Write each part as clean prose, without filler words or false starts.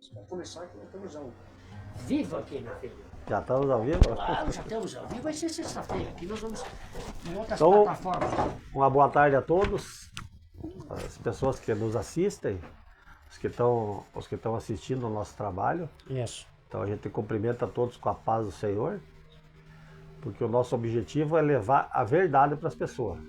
Vamos começar aqui, estamos ao vivo aqui, meu filho. Já estamos ao vivo? Claro, já estamos ao vivo. Vai ser sexta-feira. Aqui nós vamos em outras Então, plataformas. Uma boa tarde a todos, as pessoas que nos assistem, os que estão assistindo ao nosso trabalho. Isso. Então a gente cumprimenta todos com a paz do Senhor, porque o nosso objetivo é levar a verdade para as pessoas.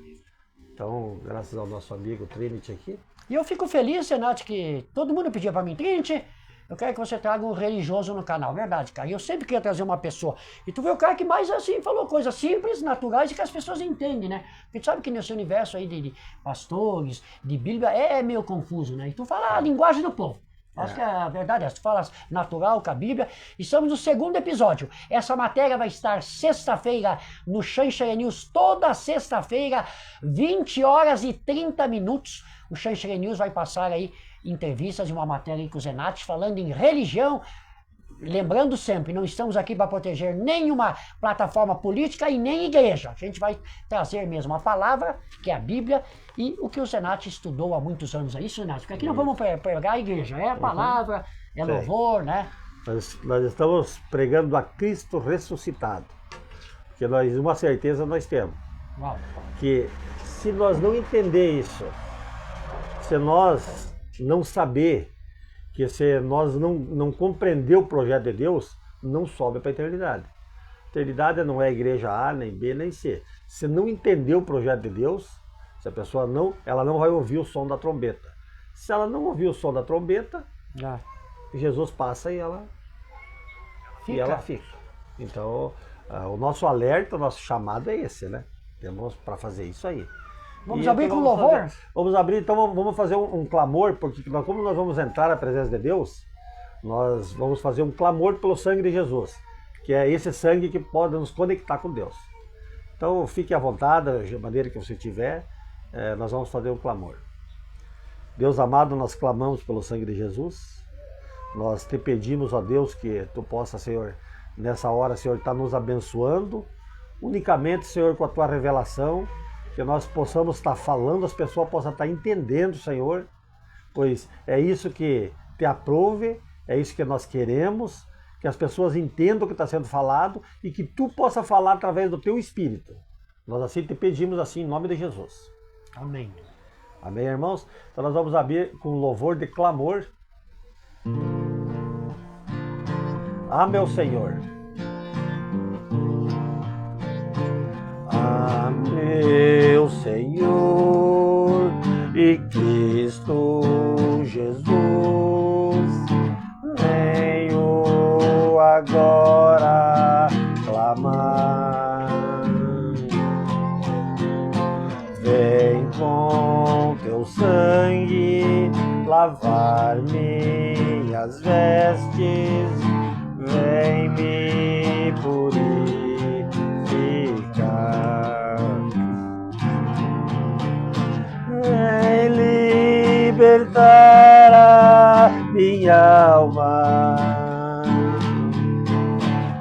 Então, graças ao nosso amigo Trinity aqui. E eu fico feliz, Renato, que todo mundo pedia pra mim, Trinity, eu quero que você traga um religioso no canal. Verdade, cara. Eu sempre queria trazer uma pessoa. E tu vê o cara que mais assim falou coisas simples, naturais e que as pessoas entendem, né? Porque tu sabe que nesse universo aí de pastores, de Bíblia, é meio confuso, né? E tu fala a linguagem do povo. Acho que a verdade é essa. Tu falas natural com a Bíblia. Estamos no segundo episódio. Essa matéria vai estar sexta-feira no Chanchele News. Toda sexta-feira, 20 horas e 30 minutos. O Chanchele News vai passar aí entrevistas e uma matéria com o Zenatti falando em religião. Lembrando sempre, não estamos aqui para proteger nenhuma plataforma política e nem igreja. A gente vai trazer mesmo a palavra, que é a Bíblia, e o que o Zenatti estudou há muitos anos. É isso, Zenatti? Porque aqui não vamos pregar a igreja, é a palavra, é louvor, né? Nós estamos pregando a Cristo ressuscitado. Porque uma certeza nós temos. Uau. Que se nós não entender isso, se nós não saber, que se nós não compreender o projeto de Deus, não sobe para a eternidade. A eternidade não é a igreja A, nem B, nem C. Se não entender o projeto de Deus, se a pessoa ela não vai ouvir o som da trombeta. Se ela não ouvir o som da trombeta, Jesus passa e ela fica. Então, o nosso alerta, o nosso chamado é esse, né? Temos para fazer isso aí. Vamos abrir com louvor? Vamos abrir, então vamos fazer um clamor, porque como nós vamos entrar na presença de Deus, nós vamos fazer um clamor pelo sangue de Jesus, que é esse sangue que pode nos conectar com Deus. Então fique à vontade, da maneira que você tiver, nós vamos fazer um clamor. Deus amado, nós clamamos pelo sangue de Jesus, nós te pedimos, ó Deus, que tu possa, Senhor, nessa hora, Senhor, estar nos abençoando, unicamente, Senhor, com a tua revelação, que nós possamos estar falando, as pessoas possam estar entendendo, Senhor, pois é isso que te aprove, é isso que nós queremos, que as pessoas entendam o que está sendo falado e que tu possa falar através do teu Espírito. Nós assim te pedimos assim em nome de Jesus. Amém. Amém, irmãos? Então nós vamos abrir com louvor de clamor. Ah, meu Senhor. Ah, meu Senhor e Cristo Jesus, venho agora clamar. Vem com teu sangue lavar minhas vestes, vem me purificar. Vem libertar a minha alma,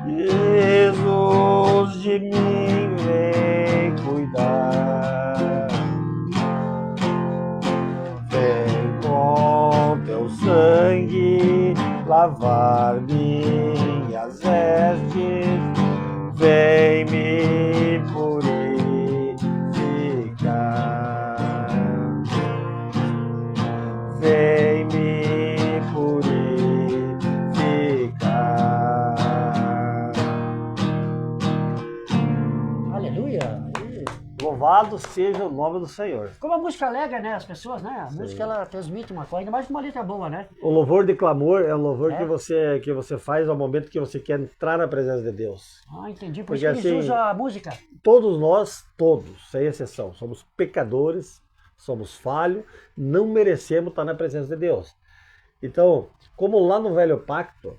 Jesus, de mim vem cuidar. Vem com teu sangue lavar minhas vestes, vem me purificar. Vem me purificar. Aleluia. Louvado seja o nome do Senhor. Como a música alegra, né, as pessoas, né? A música, ela transmite uma coisa, ainda mais uma letra boa, né? O louvor de clamor é o louvor que você faz ao momento que você quer entrar na presença de Deus. Ah, entendi. Por Porque isso que eles assim, usam a música. Todos nós, sem exceção, somos pecadores, somos falhos, não merecemos estar na presença de Deus. Então, como lá no Velho Pacto,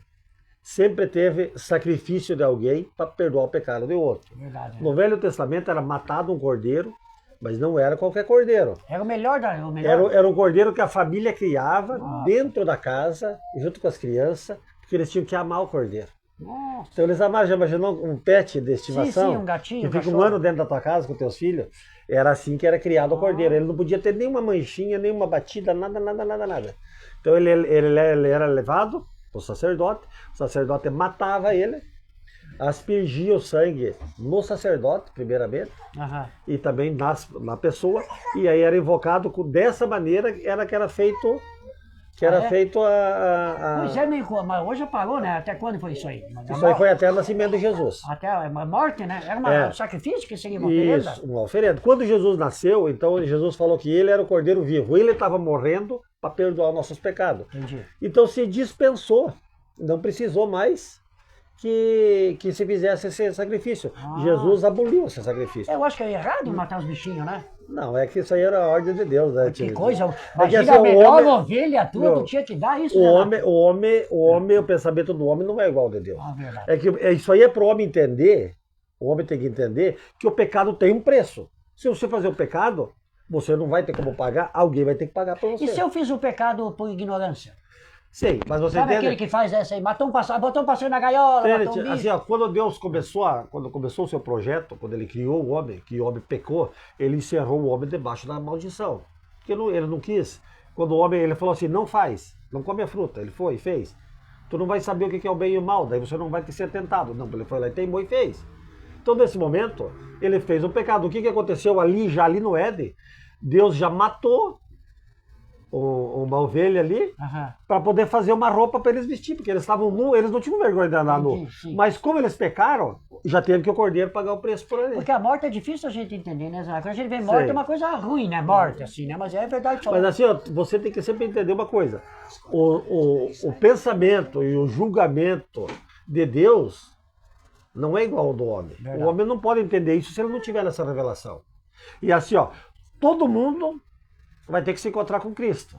sempre teve sacrifício de alguém para perdoar o pecado de outro. Verdade. No Velho Testamento era matado um cordeiro, mas não era qualquer cordeiro. Era o melhor da... O melhor. Era um cordeiro que a família criava dentro da casa, junto com as crianças, porque eles tinham que amar o cordeiro. Nossa. Então eles amavam, já imaginou um pet de estimação? Sim, um gatinho, que fica um ano dentro da tua casa com teus filhos? Era assim que era criado o cordeiro. Ele não podia ter nenhuma manchinha, nenhuma batida, nada. Então ele era levado o sacerdote matava ele, aspergia o sangue no sacerdote, primeiramente, e também na pessoa, e aí era invocado dessa maneira, que era feito Pois é, mas hoje parou, né? Até quando foi isso aí? Isso aí foi até o nascimento de Jesus. Até a morte, né? Era um sacrifício que seria uma oferenda? Isso, uma oferenda. Quando Jesus nasceu, então Jesus falou que ele era o cordeiro vivo. Ele estava morrendo para perdoar os nossos pecados. Entendi. Então se dispensou, não precisou mais que se fizesse esse sacrifício. Jesus aboliu esse sacrifício. Eu acho que é errado matar os bichinhos, né? Não, é que isso aí era a ordem de Deus, né? Que coisa, Porque, imagina assim, a melhor ovelha tua, tinha que dar isso. O pensamento do homem não é igual ao de Deus. Verdade. É que isso aí é para o homem entender, o homem tem que entender que o pecado tem um preço. Se você fazer o pecado, você não vai ter como pagar, alguém vai ter que pagar para você. E se eu fiz o pecado por ignorância? Sim, mas você Sabe entende? aquele que faz essa aí, botou um passarinho na gaiola, matou um bicho. Assim, ó, quando Deus quando começou o seu projeto, quando ele criou o homem, que o homem pecou, ele encerrou o homem debaixo da maldição. Porque ele não quis. Quando o homem, ele falou assim, não faz, não come a fruta. Ele foi e fez. Tu não vai saber o que é o bem e o mal, daí você não vai ser tentado. Não, ele foi lá e teimou e fez. Então, nesse momento, ele fez o pecado. O que aconteceu ali no Éden? Deus já matou uma ovelha ali, para poder fazer uma roupa para eles vestir, porque eles estavam nus, eles não tinham vergonha de andar nu. Mas como eles pecaram, já teve que o cordeiro pagar o preço por ele. Porque a morte é difícil a gente entender, né? Quando a gente vê morte é uma coisa ruim, né? Morte, assim, né? Mas é verdade. Mas assim, ó, você tem que sempre entender uma coisa. O pensamento e o julgamento de Deus não é igual ao do homem. Verdade. O homem não pode entender isso se ele não tiver essa revelação. E assim, ó, todo mundo vai ter que se encontrar com Cristo.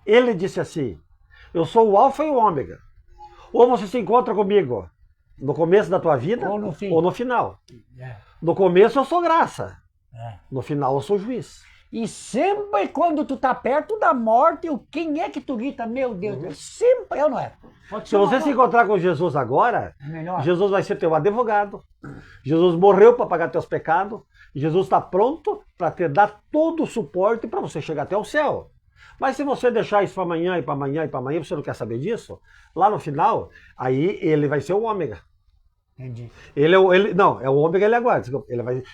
Ele disse assim, eu sou o alfa e o ômega. Ou você se encontra comigo no começo da tua vida, ou no final. No começo eu sou graça, no final eu sou juiz. E sempre quando tu tá perto da morte, quem é que tu grita, meu Deus, sempre eu não é. Se você se encontrar com Jesus agora, Jesus vai ser teu advogado. Jesus morreu para pagar teus pecados. Jesus está pronto para te dar todo o suporte para você chegar até o céu. Mas se você deixar isso para amanhã e para amanhã e para amanhã, você não quer saber disso, lá no final, aí ele vai ser o ômega. Entendi. Não, é o ômega ele agora.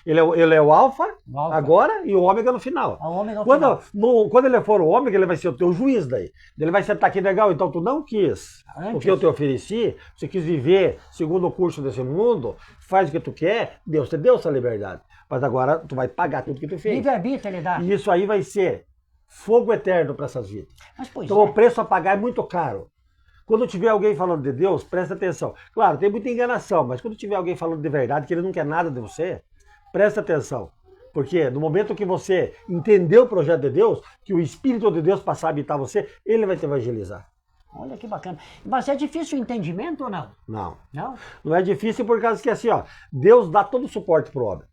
Ele é o alfa agora e o ômega no final. Quando ele for o ômega, ele vai ser o teu juiz daí. Ele vai sentar aqui legal, então tu não quis o que eu te ofereci, você quis viver segundo o curso desse mundo, faz o que tu quer, Deus te deu essa liberdade. Mas agora tu vai pagar tudo que tu fez. Livre-arbítrio ele dá. E isso aí vai ser fogo eterno para essas vidas. Então o preço a pagar é muito caro. Quando tiver alguém falando de Deus, presta atenção. Claro, tem muita enganação, mas quando tiver alguém falando de verdade, que ele não quer nada de você, presta atenção. Porque no momento que você entender o projeto de Deus, que o Espírito de Deus passar a habitar você, ele vai te evangelizar. Olha que bacana. Mas é difícil o entendimento ou não? Não. Não? Não é difícil por causa que assim, ó, Deus dá todo o suporte pro homem.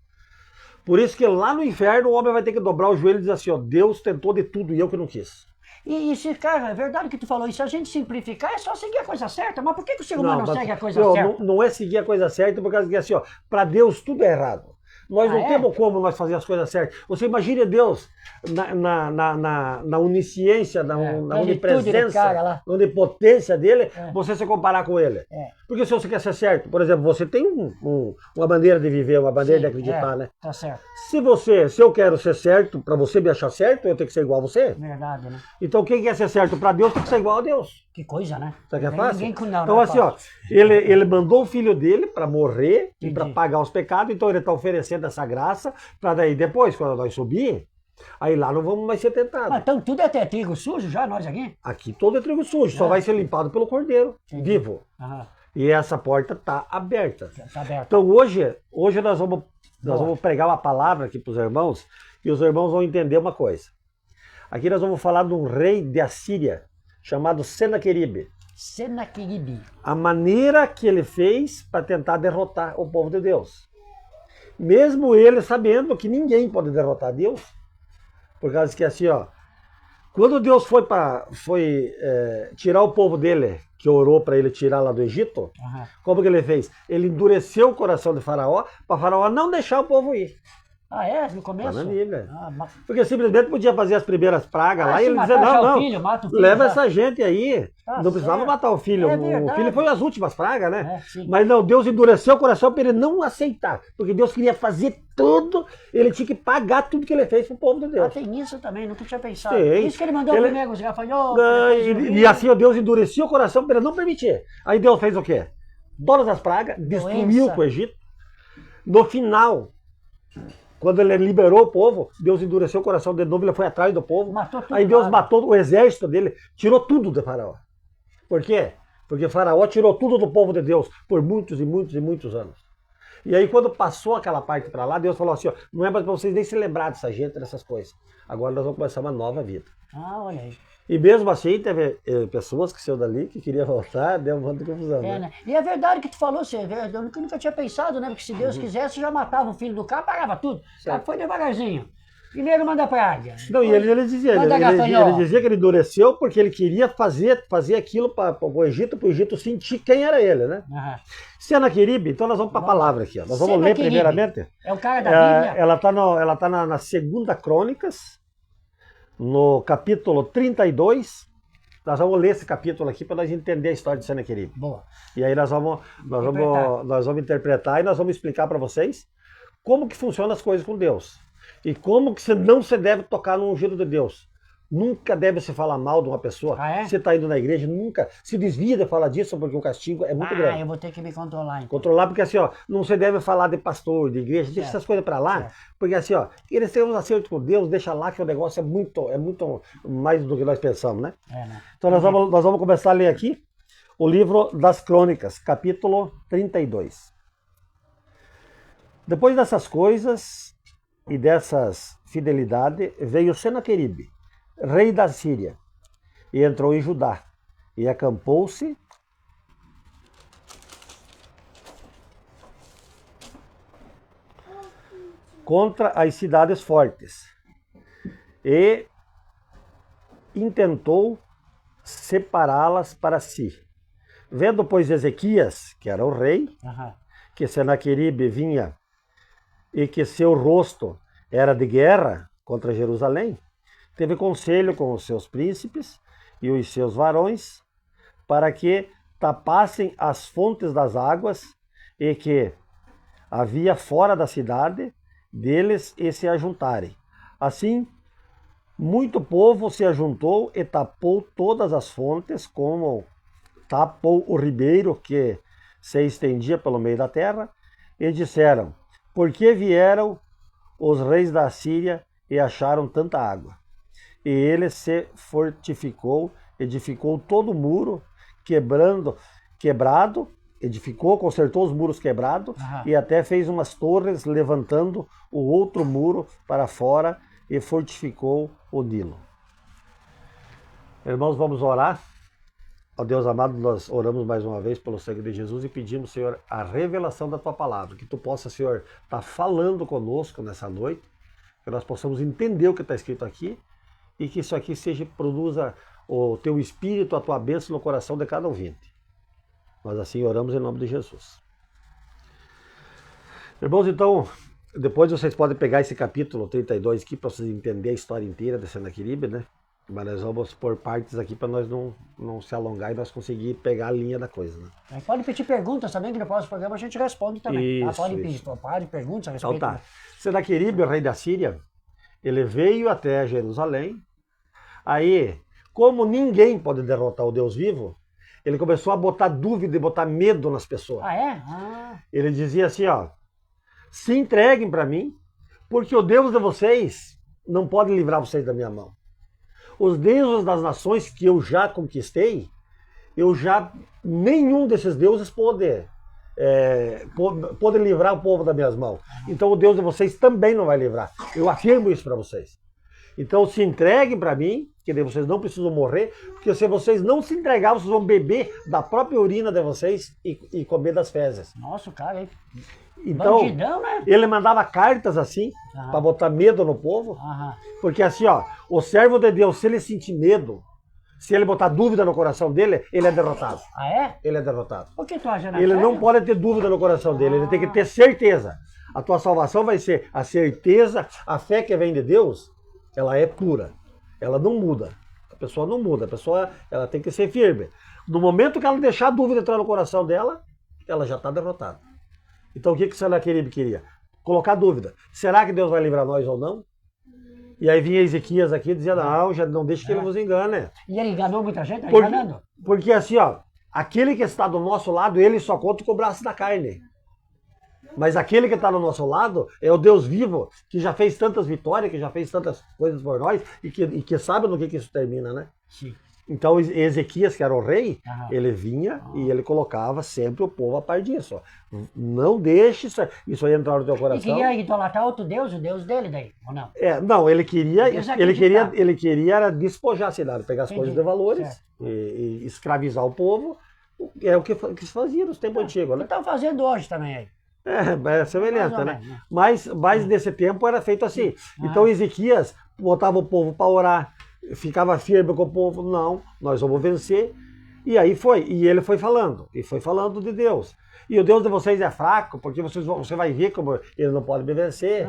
Por isso que lá no inferno o homem vai ter que dobrar o joelho e dizer assim, ó, Deus tentou de tudo e eu que não quis. E se, cara, é verdade o que tu falou, e se a gente simplificar, é só seguir a coisa certa. Mas por que o ser humano não segue a coisa certa? Não é seguir a coisa certa, por causa que assim, ó, para Deus tudo é errado. Nós não temos como nós fazer as coisas certas. Você imagina Deus na onisciência, na onipresença, na onipotência dele, você se comparar com ele. Porque se você quer ser certo, por exemplo, você tem uma maneira de viver, uma maneira de acreditar, né? Tá certo. Se eu quero ser certo, para você me achar certo, eu tenho que ser igual a você. Verdade, né? Então quem quer ser certo para Deus tem que ser igual a Deus. Que coisa, né? Sabe que é fácil? Então não assim, ó, ele mandou o filho dele para morrer e para pagar os pecados, então ele está oferecendo essa graça para daí depois, quando nós subir, aí lá não vamos mais ser tentados. Mas então tudo é até trigo sujo já, nós aqui? Aqui todo é trigo sujo, só vai ser limpado pelo cordeiro, vivo. E essa porta está aberta. Tá aberta. Então hoje nós vamos pregar uma palavra aqui para os irmãos, e os irmãos vão entender uma coisa. Aqui nós vamos falar de um rei de Assíria, chamado Senaqueribe. Senaqueribe. A maneira que ele fez para tentar derrotar o povo de Deus. Mesmo ele sabendo que ninguém pode derrotar Deus. Por causa que assim, ó, quando Deus foi tirar o povo dele, que orou para ele tirar lá do Egito, como que ele fez? Ele endureceu o coração de Faraó, para Faraó não deixar o povo ir. Ah, é? No começo? Tá na Bíblia. Ah, Porque simplesmente podia fazer as primeiras pragas lá e se ele dizia, matar já não, o não, filho, mata o filho leva já. essa gente aí. Tá Não precisava certo. matar o filho. É O verdade. filho foi as últimas pragas, né? É, sim. Mas não, Deus endureceu o coração para ele não aceitar. Porque Deus queria fazer tudo, ele tinha que pagar tudo que ele fez pro povo de Ah, Deus. tem isso também, nunca tinha pensado. Tem. Isso que ele mandou Ele- primeiro os gafanhotos. Ah, depois o E rio. assim ó, Deus endurecia o coração para ele não permitir. Aí Deus fez o quê? Todas as pragas, destruiu Doença. o Egito. No final, quando ele liberou o povo, Deus endureceu o coração de novo, ele foi atrás do povo. Matou tudo Aí Deus lá. matou o exército dele, tirou tudo de Faraó. Por quê? Porque Faraó tirou tudo do povo de Deus por muitos e muitos e muitos anos. E aí quando passou aquela parte para lá, Deus falou assim, ó, não é mais para vocês nem se lembrar dessa gente, dessas coisas. Agora nós vamos começar uma nova vida. Ah, olha aí. E mesmo assim, teve pessoas que saiu dali, que queriam voltar, deu muita confusão. É, Né? né? E é verdade que tu falou, eu nunca tinha pensado, né? Porque se Deus quisesse, já matava o filho do cara, pagava tudo. O cara foi devagarzinho. Primeiro manda praga. Não, e ele dizia, Manda ele gafanhoto. dizia que ele endureceu porque ele queria fazer aquilo para o Egito sentir quem era ele, né? Aham. Senaqueribe, então nós vamos para a palavra aqui. Ó. Nós vamos ler Senaqueribe. primeiramente. É o cara da Bíblia. Ela está na segunda Crônicas, no capítulo 32. Nós vamos ler esse capítulo aqui para nós entender a história de Senaqueribe. Boa. E aí nós vamos interpretar e nós vamos explicar para vocês como que funcionam as coisas com Deus. E como que não se deve tocar no ungido de Deus. Nunca deve se falar mal de uma pessoa. Ah, é? Você está indo na igreja, nunca se desvia de falar disso, porque o castigo é muito grande. Eu vou ter que me controlar, então. Controlar, porque assim, ó, não se deve falar de pastor, de igreja, deixa Certo. essas coisas para lá, Certo. porque assim, ó, eles têm uns acertos com Deus, deixa lá que o negócio é muito mais do que nós pensamos, né? É, né? Então nós vamos começar a ler aqui o livro das Crônicas, capítulo 32. Depois dessas coisas e dessas fidelidades, veio Senaqueribe, rei da Síria, e entrou em Judá, e acampou-se contra as cidades fortes, e intentou separá-las para si. Vendo, pois, Ezequias, que era o rei, Aham. que Senaqueribe vinha e que seu rosto era de guerra contra Jerusalém, teve conselho com os seus príncipes e os seus varões para que tapassem as fontes das águas e que havia fora da cidade deles e se ajuntarem. Assim, muito povo se ajuntou e tapou todas as fontes, como tapou o ribeiro que se estendia pelo meio da terra, e disseram: por que vieram os reis da Síria e acharam tanta água? E ele se fortificou, edificou todo o muro, quebrado, edificou, consertou os muros quebrados, Aham. e até fez umas torres, levantando o outro muro para fora, e fortificou o Nilo. Irmãos, vamos orar. Ó Deus amado, nós oramos mais uma vez pelo sangue de Jesus e pedimos, Senhor, a revelação da Tua palavra, que Tu possa, Senhor, estar falando conosco nessa noite, que nós possamos entender o que está escrito aqui e que isso aqui produza o Teu Espírito, a Tua bênção no coração de cada ouvinte. Nós assim oramos em nome de Jesus. Irmãos, então, depois vocês podem pegar esse capítulo 32 aqui para vocês entenderem a história inteira de Senaqueribe, né? Mas nós vamos pôr partes aqui para nós não se alongar e nós conseguir pegar a linha da coisa, né? Pode pedir perguntas também, que no próximo programa a gente responde também. Isso, Pode isso. pedir, pode perguntas a respeito. Então tá. Senaqueribe, o rei da Síria, ele veio até Jerusalém. Aí, como ninguém pode derrotar o Deus vivo, ele começou a botar dúvida e botar medo nas pessoas. Ah, é? Ah, Ele dizia assim, ó: se entreguem para mim, porque o Deus de vocês não pode livrar vocês da minha mão. Os deuses das nações que eu já conquistei, nenhum desses deuses pode livrar o povo das minhas mãos. Então o Deus de vocês também não vai livrar. Eu afirmo isso para vocês. Então se entreguem para mim, que daí vocês não precisam morrer, porque se vocês não se entregar, vocês vão beber da própria urina de vocês e comer das fezes. nossa, o cara aí. Então, Bandidão, né? ele mandava cartas assim, Aham. para botar medo no povo. Aham. Porque assim, ó, o servo de Deus, se ele sentir medo, se ele botar dúvida no coração dele, ele é derrotado. Ah, é? Ele é derrotado. O que tu acha, né? Ele não pode ter dúvida no coração dele, ele tem que ter certeza. A tua salvação vai ser a certeza, a fé que vem de Deus, ela é pura. Ela não muda. A pessoa não muda. A pessoa ela tem que ser firme. No momento que ela deixar a dúvida entrar no coração dela, ela já está derrotada. Então o que Senaqueribe queria? Colocar dúvida. Será que Deus vai livrar nós ou não? E aí vinha Ezequias aqui dizendo, não, já não deixe que ele vos engane. E ele enganou muita gente, enganando. Porque assim, ó, aquele que está do nosso lado, ele só conta com o braço da carne. Mas aquele que está do nosso lado é o Deus vivo, que já fez tantas vitórias, que já fez tantas coisas por nós, e que sabe no que isso termina, né? Sim. Então Ezequias, que era o rei, ele vinha e ele colocava sempre o povo a par disso. Ó. Não deixe isso aí entrar no teu coração. Ele queria idolatrar outro Deus, o Deus dele daí, ou não? Não, ele queria era despojar a cidade, pegar as coisas de valores e escravizar o povo. É o que se fazia nos tempos antigos, né? Que estão fazendo hoje também aí. É semelhante, né? Mas nesse tempo era feito assim. Então Ezequias botava o povo para orar, ficava firme com o povo, não, nós vamos vencer. E aí foi, e ele foi falando de Deus. E o Deus de vocês é fraco, porque você vai ver como ele não pode me vencer.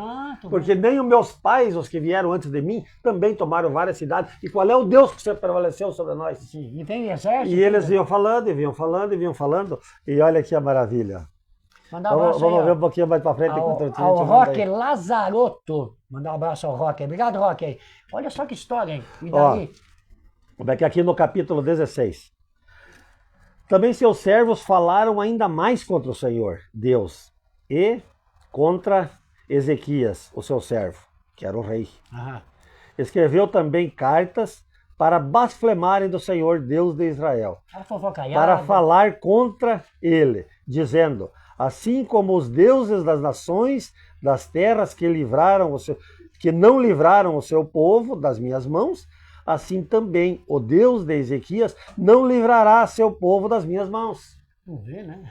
Porque nem os meus pais, os que vieram antes de mim, também tomaram várias cidades. E qual é o Deus que sempre prevaleceu sobre nós? Sim, e vem exército. E eles vinham falando. E olha aqui a maravilha. Vamos ver um pouquinho mais para frente. Ao Roque Lazarotto. Mandar um abraço ao Roque. Obrigado, Roque. Olha só que história, hein? E daí? Aqui no capítulo 16. Também seus servos falaram ainda mais contra o Senhor, Deus, e contra Ezequias, o seu servo, que era o rei. Escreveu também cartas para blasfemarem do Senhor, Deus de Israel. Para falar contra ele, dizendo... Assim como os deuses das nações, das terras que não livraram o seu povo das minhas mãos, assim também o Deus de Ezequias não livrará seu povo das minhas mãos. Vamos ver, né?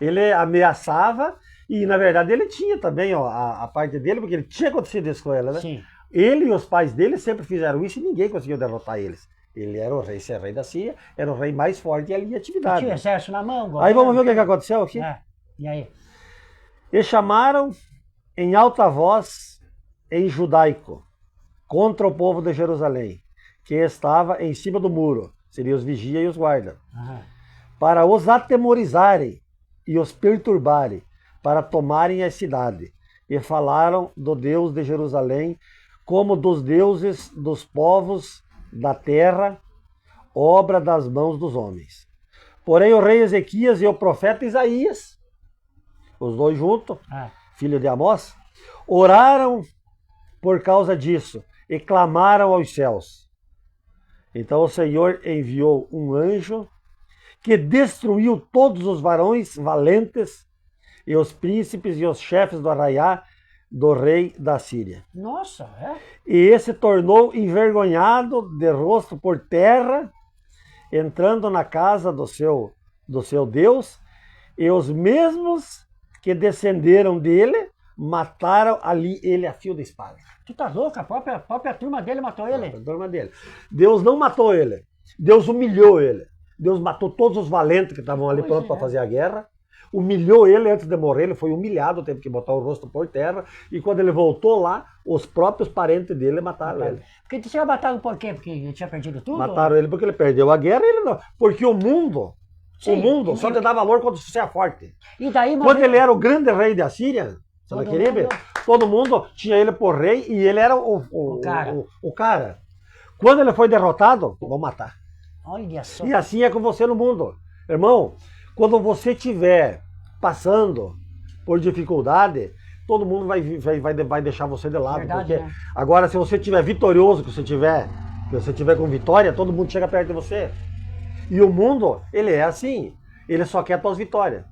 Ele ameaçava e, na verdade, ele tinha também a parte dele, porque ele tinha acontecido isso com ele, né? Sim. Ele e os pais dele sempre fizeram isso e ninguém conseguiu derrotar eles. Ele era o rei, rei da Síria, era o rei mais forte e ali em atividade. Tinha exército na mão. Aí vamos ver o que aconteceu aqui. E aí? E chamaram em alta voz em judaico contra o povo de Jerusalém, que estava em cima do muro, seriam os vigia e os guarda, para os atemorizarem e os perturbarem, para tomarem a cidade. E falaram do Deus de Jerusalém como dos deuses dos povos da terra, obra das mãos dos homens. Porém o rei Ezequias e o profeta Isaías, os dois juntos, filho de Amós, oraram por causa disso e clamaram aos céus. Então o Senhor enviou um anjo que destruiu todos os varões valentes e os príncipes e os chefes do arraiá do rei da Síria. Nossa, E esse tornou envergonhado de rosto por terra, entrando na casa do seu Deus, e os mesmos que descenderam dele mataram ali ele a fio da espada. Tu tá louco? A própria turma dele matou ele? A turma dele. Deus não matou ele. Deus humilhou ele. Deus matou todos os valentes que estavam ali prontos para fazer a guerra. Humilhou ele antes de morrer, ele foi humilhado, teve que botar o rosto por terra, e quando ele voltou lá, os próprios parentes dele mataram ele. Porque tinha matado por quê? Porque ele tinha perdido tudo? Mataram ele porque ele perdeu a guerra, ele não. Porque o mundo só te dá valor quando você é forte. E daí, quando ele era o grande rei da Síria, todo mundo tinha ele por rei e ele era o cara. Quando ele foi derrotado, vão matar. Olha só. E assim é com você no mundo. Irmão, quando você estiver passando por dificuldade, todo mundo vai deixar você de lado. Verdade, porque agora, se você estiver vitorioso, que você estiver com vitória, todo mundo chega perto de você. E o mundo, ele é assim. Ele só quer tuas vitórias.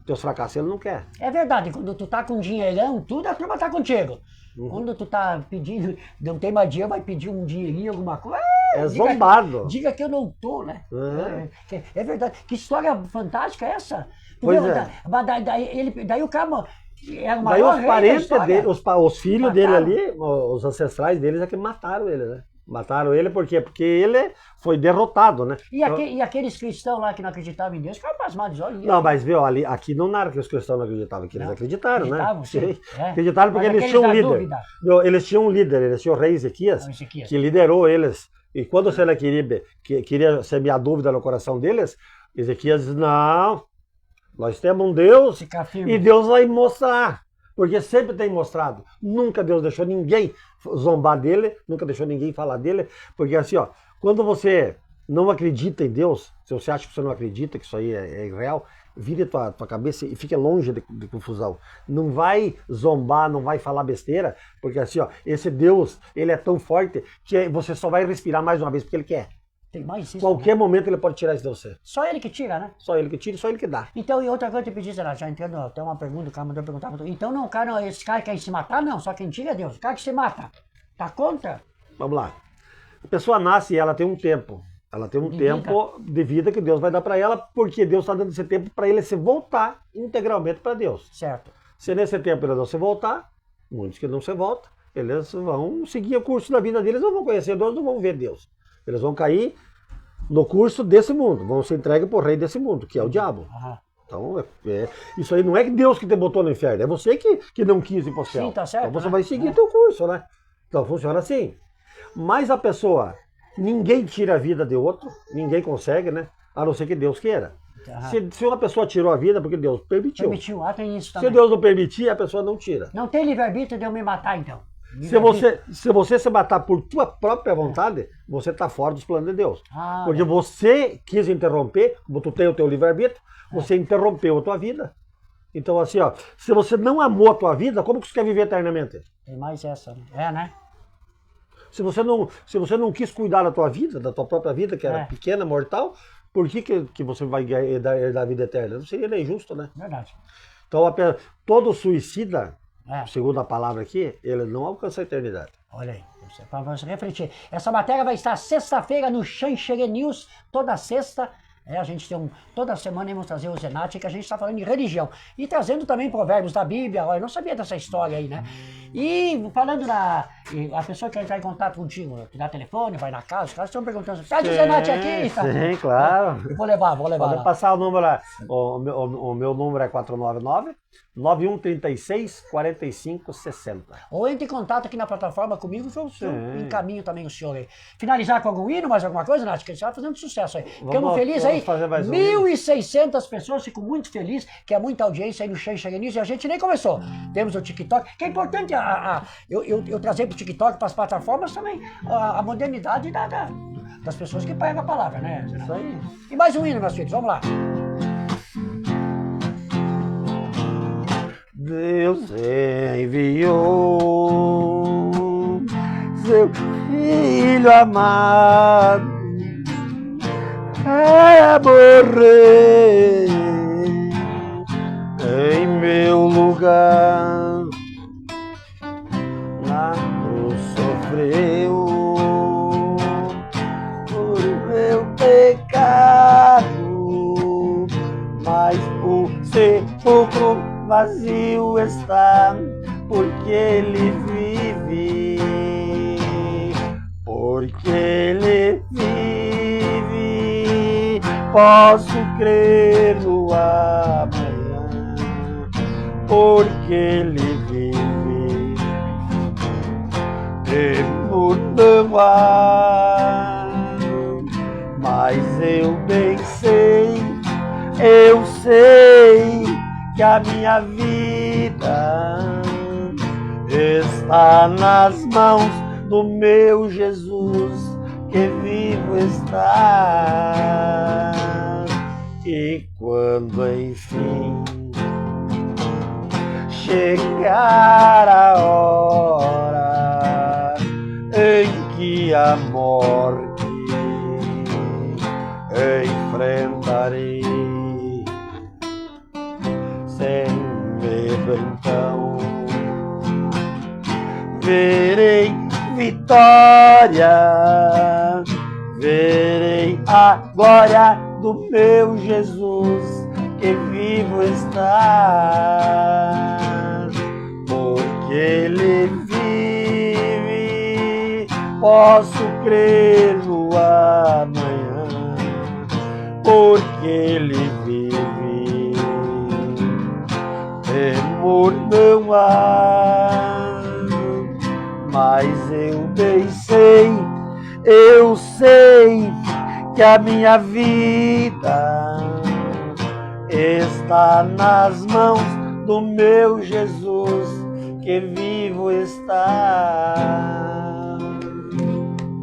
Teus fracassos ele não quer. É verdade, quando tu tá com dinheirão, tudo a turma tá contigo. Quando tu tá pedindo, não tem mais dinheiro, vai pedir um dinheirinho, alguma coisa. É zombado. Diga que eu não tô, né? É verdade. Que história fantástica é essa? Pois é. Daí o cara era uma daí os parentes dele, os filhos dele ali, os ancestrais deles é que mataram ele, né? Mataram ele por quê? Porque ele foi derrotado, né? E aqueles cristãos lá que não acreditavam em Deus, ficaram pasmados, olha. Não, mas viu, aqui não era que os cristãos não acreditavam, que eles acreditaram, né? Sim. Acreditaram porque eles tinham um líder. Eles tinham um líder, eles tinham o rei Ezequias, que liderou eles. E quando você queria semear dúvida no coração deles, Ezequias disse, não, nós temos um Deus e Deus vai mostrar. Porque sempre tem mostrado. Nunca Deus deixou ninguém zombar dele, nunca deixou ninguém falar dele. Porque assim, ó, quando você não acredita em Deus, se você acha que você não acredita, que isso aí é irreal, vire tua cabeça e fique longe de confusão. Não vai zombar, não vai falar besteira, porque assim, ó, esse Deus, ele é tão forte que você só vai respirar mais uma vez porque ele quer. Tem mais isso, qualquer momento ele pode tirar isso de você. Só ele que tira, né? Só ele que tira e só ele que dá. Então, e outra coisa que eu pedi, já entrando, até uma pergunta, o cara mandou perguntar. Então, não, cara, esse cara quer se matar? Não, só quem tira é Deus. O cara que se mata, tá contra? Vamos lá. A pessoa nasce e ela tem um tempo. Ela tem um tempo de vida que Deus vai dar para ela, porque Deus está dando esse tempo para ele se voltar integralmente para Deus. Certo. Se nesse tempo ele não se voltar, muitos que não se voltam, eles vão seguir o curso da vida deles, não vão conhecer Deus, não vão ver Deus. Eles vão cair no curso desse mundo, vão ser entregues para o rei desse mundo, que é o diabo. Então, isso aí não é que Deus que te botou no inferno, é você que não quis ir para o céu. Sim, tá certo, então você vai seguir teu curso, né? Então funciona assim. Mas a pessoa, ninguém tira a vida de outro, ninguém consegue, né? A não ser que Deus queira. Se uma pessoa tirou a vida, porque Deus permitiu. Tem isso também. Se Deus não permitir, a pessoa não tira. Não tem livre-arbítrio de eu me matar, então. Se você se matar por tua própria vontade, você está fora dos planos de Deus. Porque você quis interromper, como tu tem o teu livre-arbítrio, você interrompeu a tua vida. Então assim, ó, se você não amou a tua vida, como que você quer viver eternamente? Tem mais essa, né? né? Se você não quis cuidar da tua vida, da tua própria vida, que era pequena, mortal, por que você vai herdar a vida eterna? Não seria nem justo, né? Verdade. Então, todo suicida, segundo a palavra aqui, ele não alcança a eternidade. Olha aí, para você refletir. Essa matéria vai estar sexta-feira no Xanxerê News, toda sexta. A gente tem toda semana vamos trazer o Zenate, que a gente está falando de religião. E trazendo também provérbios da Bíblia. Eu não sabia dessa história aí, né? E falando a pessoa que quer entrar em contato contigo, te dá telefone, vai na casa, os caras estão perguntando, tá de Zenate aqui? Sim, claro. Vou levar Pode lá. Passar o número, o meu número é 499-9136-4560. Ou entre em contato aqui na plataforma comigo, que eu encaminho também o senhor aí. Finalizar com algum hino, mais alguma coisa, Nath? Que a gente está fazendo sucesso aí. Ficamos felizes aí. 1.600 pessoas, fico muito feliz, que é muita audiência aí no Xanxerê News, e a gente nem começou. Temos o TikTok, que é importante eu trazer para o TikTok, para as plataformas também, a modernidade das pessoas que pregam a palavra, né? Isso aí. E mais um hino, meus filhos, vamos lá. Deus enviou seu Filho amado para morrer em meu lugar. Na cruz sofreu por meu pecado, mas o sepulcro vazio está, porque ele vive, porque ele vive, posso crer no amanhã, porque ele vive, tempo não há, mas eu bem sei, eu sei que a minha vida está nas mãos do meu Jesus, que vivo está. E quando enfim chegar a hora em que a morte enfrentarei, sem medo então verei vitória, verei a glória do meu Jesus, que vivo está, porque ele vive, posso crer no amanhã, porque Ele vive. Temor não há, mas eu bem sei, eu sei que a minha vida está nas mãos do meu Jesus, que vivo está.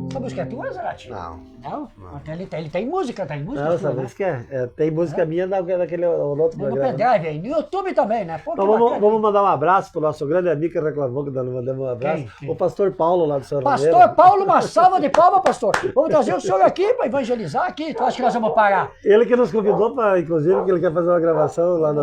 Essa música é tua, Zarate? Não. Não? Ele tem música, tem música. Não, sua, sabe né? isso que é? Tem música minha naquele outro No programa. pendrive aí, no YouTube também, né? Pô, Então vamos mandar um abraço pro nosso grande amigo que reclamou que nós não mandamos um abraço. Quem? O pastor Paulo lá do São Pastor Paulo, uma salva de palmas, pastor. Vamos trazer o senhor aqui para evangelizar aqui. Tu acha que nós vamos parar? Ele que nos convidou para, inclusive, que ele quer fazer uma gravação lá Sabe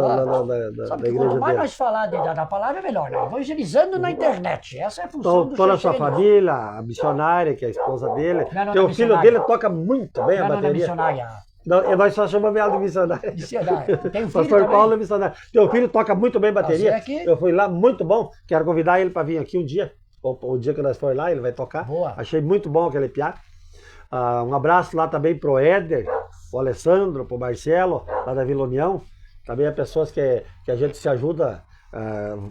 da que igreja quanto mais dele. nós falar da palavra, é melhor, né? Evangelizando na internet. Essa é a função Então, do toda a sua Cheio. família, a missionária, que é a esposa dele, Não, que o filho missionária. dele toca muito bem a Não, bateria. missionária. Não, nós só chamamos ela de missionária. Missionária. Tem um O filho pastor também? Paulo é missionário. Teu filho toca muito bem bateria. Você aqui? Eu fui lá, muito bom. Quero convidar ele para vir aqui um dia. O dia que nós for lá, ele vai tocar. Boa. Achei muito bom aquele piá. Um abraço lá também pro Éder, pro Alessandro, pro Marcelo, lá da Vila União. Também é pessoas que a gente se ajuda.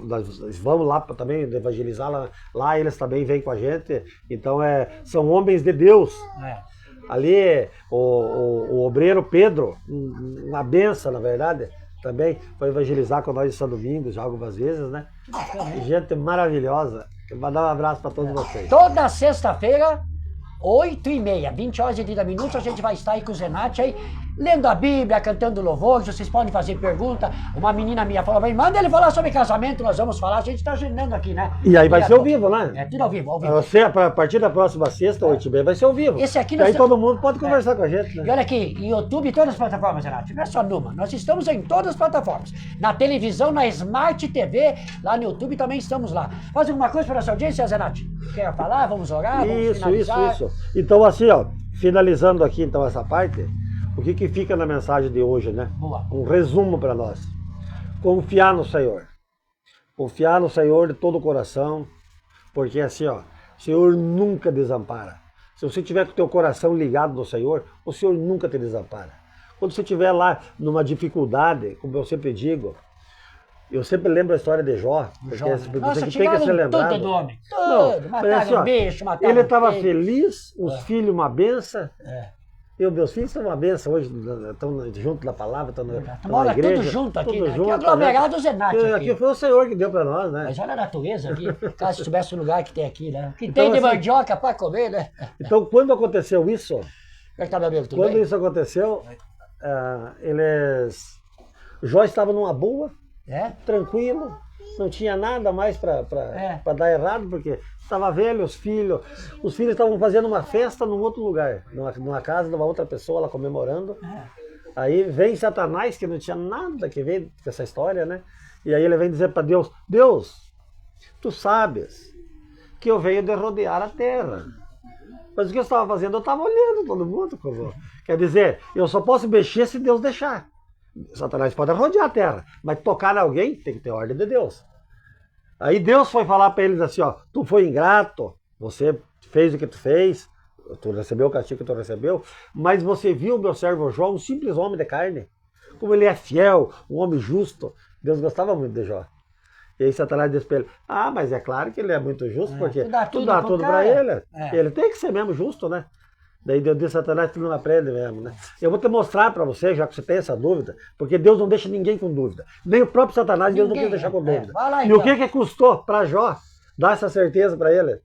Nós vamos lá também evangelizar. Lá eles também vêm com a gente. Então são homens de Deus. É. Ali, o obreiro Pedro, uma benção, na verdade, também foi evangelizar com nós em São Domingos já algumas vezes, né? Bacana, hein? Gente maravilhosa. Quero mandar um abraço para todos vocês. Toda sexta-feira, 8h30, 20 horas e 30 minutos, a gente vai estar aí com o Zenate aí, lendo a Bíblia, cantando louvores, vocês podem fazer pergunta. Uma menina minha falou, manda ele falar sobre casamento, nós vamos falar, a gente está agendando aqui, né? E aí vai ser ao vivo, né? É, tudo ao vivo, ao vivo. Você, a partir da próxima sexta, 8h30, vai ser ao vivo. Esse aqui E aí nós- todo mundo pode conversar com a gente, E né? olha aqui, YouTube e todas as plataformas, Renato, não é só numa, nós estamos em todas as plataformas. Na televisão, na Smart TV, lá no YouTube também estamos lá. Faz alguma coisa para a nossa audiência, Renato? Quer falar? Vamos orar? Vamos Isso. finalizar? Então assim, ó, finalizando aqui então essa parte, o que fica na mensagem de hoje, né? Boa. Um resumo para nós. Confiar no Senhor. Confiar no Senhor de todo o coração, porque assim, ó, o Senhor nunca desampara. Se você tiver com o teu coração ligado no Senhor, o Senhor nunca te desampara. Quando você estiver lá numa dificuldade, como eu sempre digo, eu sempre lembro a história de Jó, porque você Nossa, tem que ser tiraram lembrado. tudo do homem. Não, Tudo. mas Mataram assim, ó, bicho, mataram ele estava peixe. feliz, os filhos uma benção. É. Meus filhos são uma benção hoje, estão junto da palavra, estão Mora na igreja. tudo junto aqui, tudo né? Aqui junto, é aglomerado Zenate aqui. aqui. Foi o Senhor que deu para nós, né? Mas olha a natureza aqui, caso tivesse o lugar que tem aqui, né? Que Então, tem de assim- mandioca para comer, né? Então, quando aconteceu isso, Como é que tá, meu amigo? Tudo quando bem? isso aconteceu, Jó estava numa boa, É? tranquilo, não tinha nada mais para dar errado, porque estava velho, os filhos estavam fazendo uma festa num outro lugar, numa casa de uma outra pessoa, lá comemorando. Aí vem Satanás, que não tinha nada que ver com essa história, né? E aí ele vem dizer para Deus, Deus, tu sabes que eu venho de rodear a terra. Mas o que eu estava fazendo? Eu estava olhando todo mundo. Quer dizer, eu só posso mexer se Deus deixar. Satanás pode rodear a terra, mas tocar em alguém tem que ter ordem de Deus. Aí Deus foi falar para eles assim, ó, tu foi ingrato, você fez o que tu fez, tu recebeu o castigo que tu recebeu, mas você viu o meu servo Jó, um simples homem de carne, como ele é fiel, um homem justo. Deus gostava muito de Jó. E aí Satanás disse para ele, mas é claro que ele é muito justo, porque tu tu dá dá tudo tudo pro para cara. ele. Ele tem que ser mesmo justo, né? Daí Deus disse, Satanás, tu não aprende mesmo, né? Eu vou te mostrar para você, já que você tem essa dúvida, porque Deus não deixa ninguém com dúvida. Nem o próprio Satanás, Deus não Ninguém, quer deixar com dúvida. vai lá, E o então. que custou para Jó dar essa certeza para ele?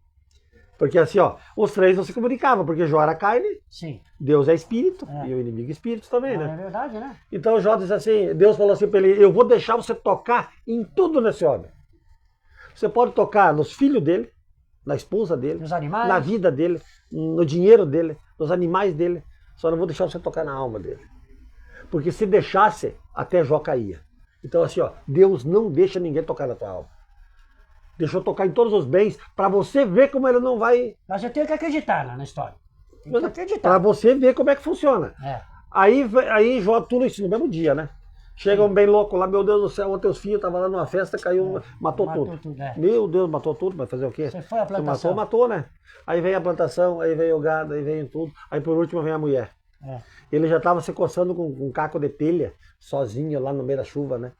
Porque assim, ó, os três não se comunicavam, porque Jó era carne, Sim. Deus é espírito, e o inimigo é espírito também, É né? verdade, né? Então Jó disse assim, Deus falou assim para ele, eu vou deixar você tocar em tudo nesse homem. Você pode tocar nos filhos dele, na esposa dele, Nos animais. na vida dele, no dinheiro dele, nos animais dele. Só não vou deixar você tocar na alma dele. Porque se deixasse, até Jó caía. Então assim, ó, Deus não deixa ninguém tocar na tua alma. Deixou tocar em todos os bens, para você ver como ele não vai... Mas eu tenho que acreditar lá na história. Tem que Para acreditar. você ver como é que funciona. É. Aí Jó, tudo isso no mesmo dia, né? Chegam bem louco lá, meu Deus do céu, ontem os filhos estavam lá numa festa, caiu, matou tudo. Meu Deus, matou tudo, vai fazer o quê? Você foi a plantação. Matou, né? Aí vem a plantação, aí vem o gado, aí vem tudo. Aí por último vem a mulher. Ele já estava se coçando com um caco de telha, sozinho lá no meio da chuva, né?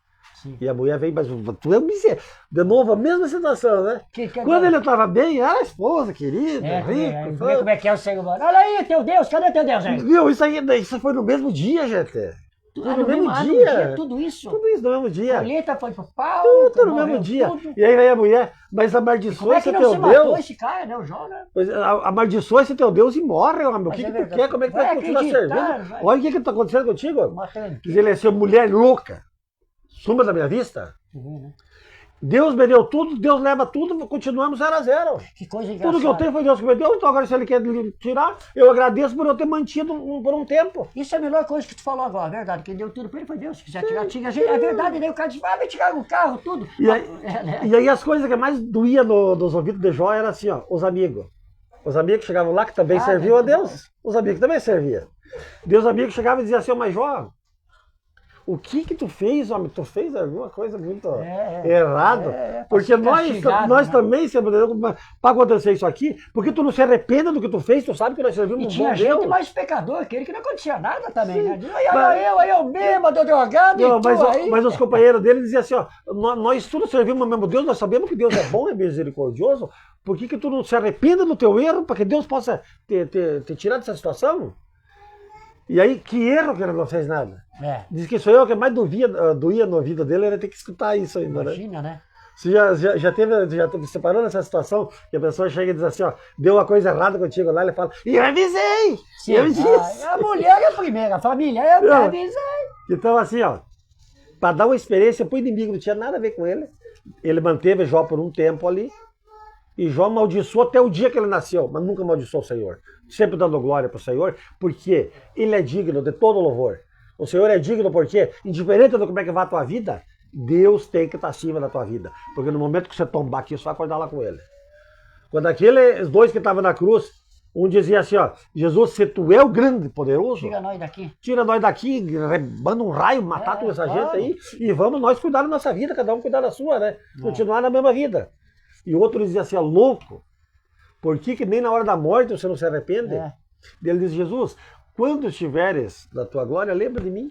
Sim. E a mulher veio, mas tu é um miserável. De novo, a mesma situação, né? Quando ele estava bem, era a esposa, querida, rico. Vê como é que é o ser humano. Olha aí, teu Deus, cadê teu Deus aí? Viu, isso foi no mesmo dia, gente. No mesmo dia. Tudo isso no mesmo dia. A colheita foi pro pau. Tudo no mesmo dia. Tudo. E aí vem a mulher, mas amaldiçoa esse teu Deus. Como é que não se matou esse cara, né, o Jó, né? Pois, amaldiçoa esse teu Deus e morre, homem. O que tu quer? Como é que tu vai continuar servindo? Olha o que está acontecendo contigo. Matando. Quer dizer, ele é ser mulher louca. Suma da minha vista. Né? Deus me deu tudo, Deus leva tudo, continuamos 0 a 0. Que coisa engraçada. Tudo que eu tenho foi Deus que me deu, então agora se Ele quer tirar, eu agradeço por eu ter mantido por um tempo. Isso é a melhor coisa que tu falou agora, a verdade. Quem deu tudo pra ele foi Deus. Se quiser tirar, tira. É verdade, né? O cara diz, vai tirar o carro, tudo. E aí as coisas que mais doía nos ouvidos de Jó era assim, ó, os amigos. Os amigos que chegavam lá, que também serviam a Deus. Os amigos também serviam. Deus amigos chegavam e diziam assim, mas Jó, o que tu fez, homem? Tu fez alguma coisa muito errada. Porque nós também, para acontecer isso aqui, porque tu não se arrependa do que tu fez, tu sabe que nós servimos um bom Deus. E tinha gente mais pecador que ele, que não acontecia nada também, né? Aí eu mesmo, tô drogado mas os companheiros dele diziam assim, ó, nós tudo servimos o mesmo Deus, nós sabemos que Deus é bom e misericordioso, por que tu não se arrependa do teu erro, para que Deus possa te tirar dessa situação? E aí, que erro que ele não fez nada. Diz que sou eu que mais doía no ouvido dele, era ter que escutar isso ainda. Imagina, né? Você já se parou nessa situação que a pessoa chega e diz assim, ó, deu uma coisa errada contigo lá, ele fala, e eu avisei! Sim, eu disse. A mulher é a primeira, a família, eu avisei! Então assim, ó, para dar uma experiência pro inimigo, não tinha nada a ver com ele. Ele manteve Jó por um tempo ali, e Jó amaldiçoou até o dia que ele nasceu, mas nunca amaldiçoou o Senhor. Sempre dando glória para o Senhor, porque Ele é digno de todo louvor. O Senhor é digno porque, indiferente de como é que vai a tua vida, Deus tem que estar acima da tua vida. Porque no momento que você tombar aqui, você vai acordar lá com Ele. Quando aqueles dois que estavam na cruz, um dizia assim, ó, Jesus, se tu é o grande poderoso, tira nós daqui, manda um raio, matar toda essa gente aí, e vamos nós cuidar da nossa vida, cada um cuidar da sua, né? Continuar na mesma vida. E o outro dizia assim, louco, por que nem na hora da morte você não se arrepende? E ele diz, Jesus, quando estiveres na tua glória, lembra de mim.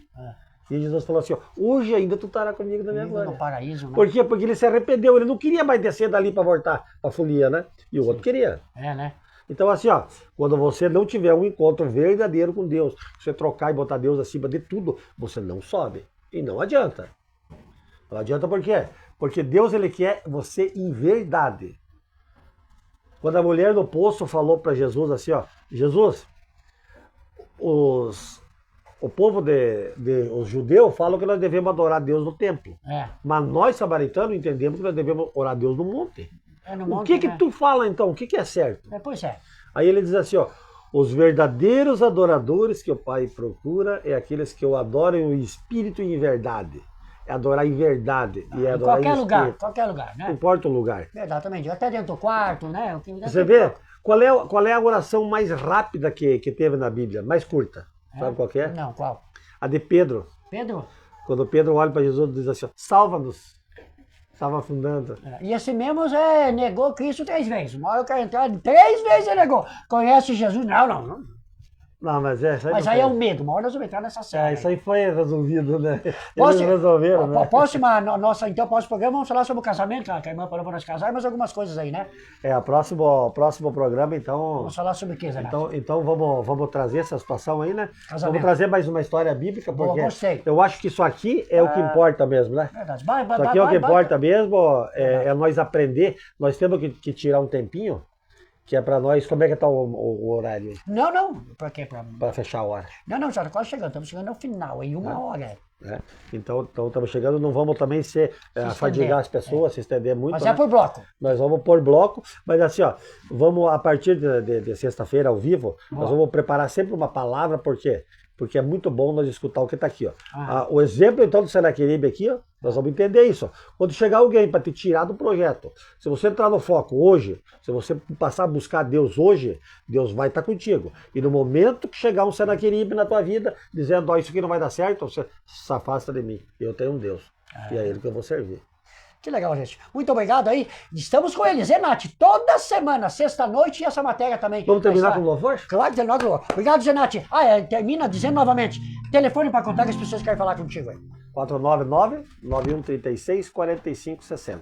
E Jesus falou assim, ó, hoje ainda tu estarás comigo na minha glória. No paraíso, né? Por quê? Porque ele se arrependeu, ele não queria mais descer dali para voltar para a folia, né? E o outro queria. Né? Então assim, ó, quando você não tiver um encontro verdadeiro com Deus, você trocar e botar Deus acima de tudo, você não sobe. E não adianta. Não adianta por quê? Porque Deus, ele quer você em verdade. Quando a mulher no poço falou para Jesus assim, ó, Jesus, o povo os judeus falam que nós devemos adorar Deus no templo. Mas nós, samaritanos, entendemos que nós devemos orar a Deus no monte. O que tu fala então? O que é certo? Pois é. Aí ele diz assim, ó, os verdadeiros adoradores que o Pai procura é aqueles que o adoram em espírito e em verdade. É adorar em verdade. E é adorar qualquer lugar, né? Não importa o lugar. Exatamente, até dentro do quarto, né? Você vê? Qual é a oração mais rápida que teve na Bíblia? Mais curta. Sabe qual que é? Não, qual? A de Pedro. Pedro? Quando Pedro olha para Jesus e diz assim, ó, salva-nos. Estava afundando. E esse mesmo negou Cristo 3 vezes. Uma hora eu quero entrar, 3 vezes ele negou. Conhece Jesus? Não. Não, mas mas aí é o medo, uma hora nós vamos entrar nessa série. Isso aí foi resolvido, né? Eles resolveram, né? Próximo programa, vamos falar sobre o casamento, que a irmã falou para nós casar, mas algumas coisas aí, né? Próximo programa, então... Vamos falar sobre o que, Zé? Então vamos trazer essa situação aí, né? Casamento. Vamos trazer mais uma história bíblica, porque gostei. Eu acho que isso aqui é o que importa mesmo, né? Verdade. Isso aqui é o que importa mesmo, é nós aprender, nós temos que tirar um tempinho, que é para nós, como é que tá o horário? Não, para quê? Para fechar a hora. Não, já quase chegando, estamos chegando ao final, em 1 hora. Então estamos chegando, não vamos também afadigar as pessoas, se estender muito. Mas por bloco. Nós vamos por bloco, mas assim, ó, vamos a partir de sexta-feira ao vivo, nós vamos preparar sempre uma palavra, porque porque é muito bom nós escutar o que está aqui, ó. O exemplo, então, do Senaqueribe aqui, ó, nós vamos entender isso, ó. Quando chegar alguém para te tirar do projeto, se você entrar no foco hoje, se você passar a buscar Deus hoje, Deus vai estar contigo. E no momento que chegar um Senaqueribe na tua vida, dizendo, ó, isso aqui não vai dar certo, você se afasta de mim. Eu tenho um Deus. E é ele que eu vou servir. Que legal, gente. Muito obrigado aí. Estamos com ele, Zenate, toda semana, sexta-noite, e essa matéria também. Vamos terminar com louvor? Claro, terminar com louvor. Obrigado, Zenate. Termina dizendo novamente. Telefone para contar que as pessoas querem falar contigo aí. 499-9136-4560.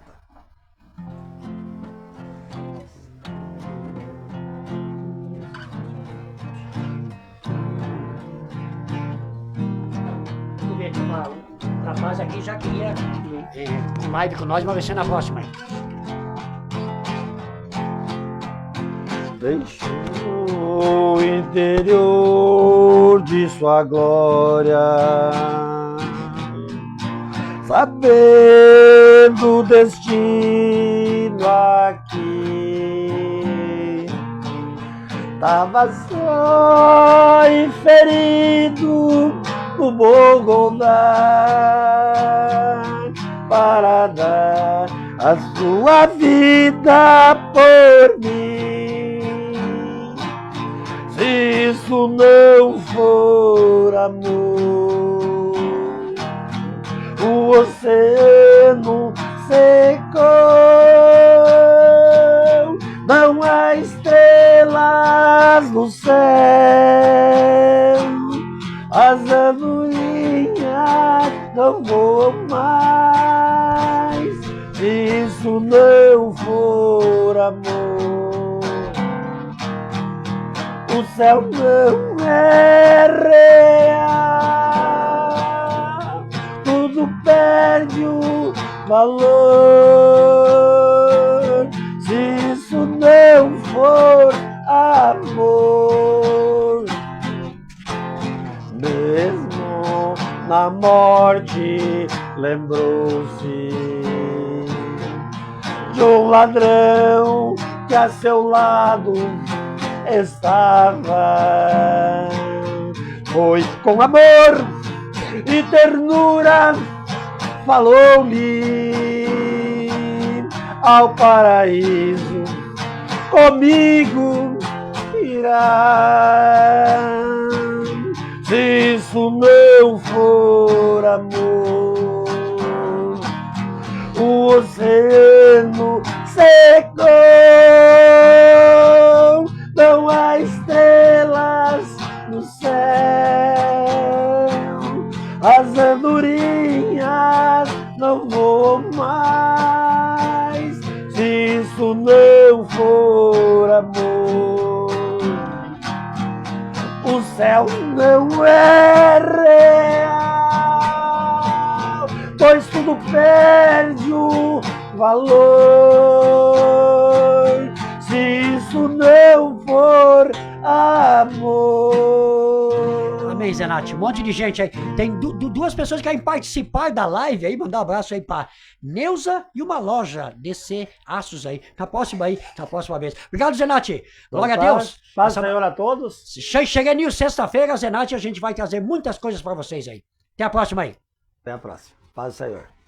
O rapaz aqui já queria live com nós, mas vai ser na próxima. Deixou o interior de sua glória, sabendo o destino aqui, tava só e ferido no bom rodar, para dar a sua vida por mim. Se isso não for amor, o oceano secou, não há estrelas no céu, as andorinhas não voam mais. Se isso não for amor, o céu não é real, tudo perde o valor. Se isso não for amor, mesmo na morte lembrou-se de um ladrão que a seu lado estava. Foi com amor e ternura, falou-lhe ao paraíso, comigo irá. Se isso não for amor, o oceano secou, não há estrelas no céu, as andorinhas não voam mais. Se isso não for amor, o céu não é real, pois tudo perde o valor. Se isso não for amor. Amém, Zenate. Um monte de gente aí. Tem duas pessoas que querem participar da live aí. Mandar um abraço aí pra Neuza e uma loja DC Aços aí. Na próxima vez. Obrigado, Zenate. Glória a Deus. Paz do Senhor a todos. Chegando sexta-feira, Zenate, a gente vai trazer muitas coisas pra vocês aí. Até a próxima aí. Até a próxima. Paz do Senhor.